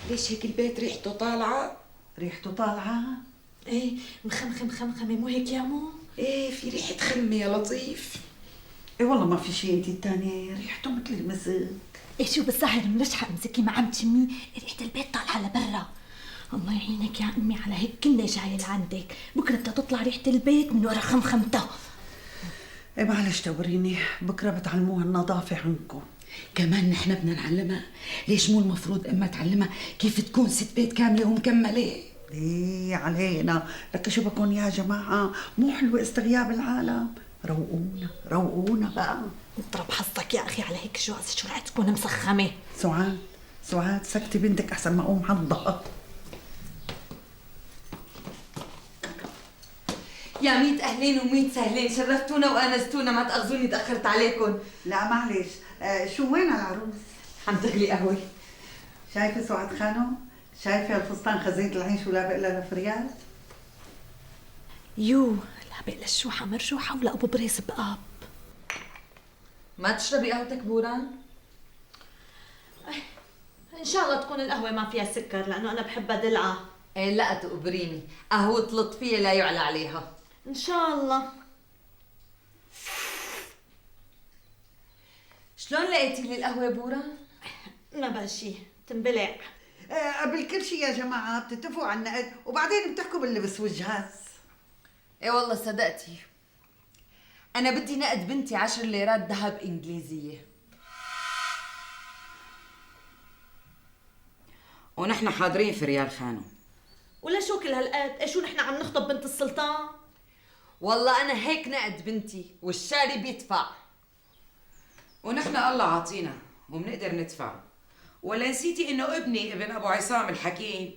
ليش هيك البيت ريحته طالعة؟ ريحته طالعة؟ ايه مخمخمة مو هيك يا مو؟ ايه في ريحة خمة يا لطيف. ايه والله ما في شيء، انت الثانية ريحته مثل المسك. ايه شو بالظاهر ملشحة امسكي ما عم تشمي، ريحة البيت طالعة لبرا. الله يعينك يا امي على هيك كنا جاية لعندك، بكره بدها تطلع ريحة البيت من ورا خمخمتها. ايه معلش توريني، بكره بتعلموها النظافة عندكم. كمان نحن بدنا نعلمها. ليش مو المفروض اما تعلمها كيف تكون ست بيت كاملة ومكملة؟ ليه علينا؟ لك شو بكون يا جماعة، مو حلو استغياب العالم. روقونا روقونا بقى. اضرب حظك يا اخي على هيك جواز، شو رح تكون مسخمة. سعاد سكتي بنتك احسن ما اقوم حضها. يا ميت اهلين وميت سهلين، شرفتونا وانستونا، ما تاخذوني تاخرت عليكم. لا معلش، شو وين العروس؟ عم تغلي قهوه. شايفة سعاد خانو؟ شايفة الفستان خزينة العين شو لابق لها لفريال؟ يو لابق للشوحة مرجوحة ولا ابو بريس بقاب. ما تشربي قهوتك بوران؟ ان شاء الله تكون القهوة ما فيها سكر لانه انا بحبها دلعة. ايه لا تقبريني، قهوة لطفية لا يعلى عليها. ان شاء الله. شلون لقيتي لي القهوة بوران؟ نبشي تنبلع. قبل كل شيء يا جماعة بتتفقوا على النقد وبعدين بتحكوا باللبس والجهاز. ايه والله صدقتي، انا بدي نقد بنتي 10 ليرات ذهب انجليزية. ونحن حاضرين في ريال خانو. ولا شو كل هالقد؟ ايه شو نحن عم نخطب بنت السلطان؟ والله انا هيك نقد بنتي والشاري بيدفع. ونحن الله عاطينا وبنقدر ندفع. ولا نسيتي انه ابني ابن ابو عصام الحكيم؟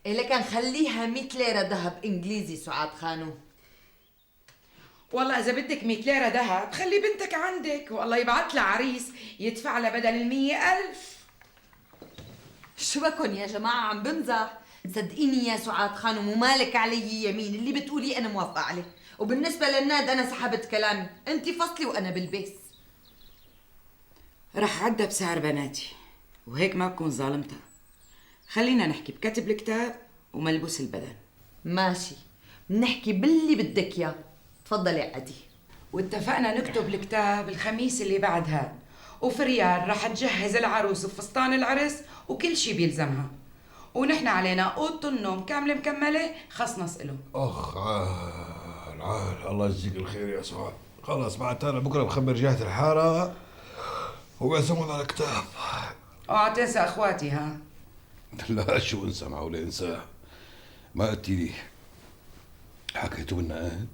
إيه لكن خليها 100 ليرة ذهب انجليزي سعاد خانو. والله اذا بدك 100 ليرة ذهب خلي بنتك عندك، والله يبعث لها عريس يدفع لها بدل 100,000. شو بكن يا جماعة عم بمزح؟ صدقيني يا سعاد خانو مو مالك علي يمين، اللي بتقولي أنا موافقة عليه، وبالنسبة للناد أنا سحبت كلامي، أنت فصلي وأنا بالبيس. رح عدى بسعر بناتي وهيك ما بكون ظالمتها. خلينا نحكي بكتب الكتاب وملبوس البدن. ماشي، بنحكي باللي بدك إياه، تفضلي عادي. واتفقنا نكتب الكتاب الخميس اللي بعد هاد، وفريال رح تجهز العروس وفستان العرس وكل شي بيلزمها، ونحن علينا اوضه النوم كامله مكمله خصنص له. اخ عال الله يجزيك الخير يا سعاد. خلاص بعد انا بكره بخبر جهه الحاره وبعزمهم على كتاب. اوعى تنسى اخواتي ها. لا شو انسى معه ولا انساه. ما قلتي لي حكيتوا بالنقد؟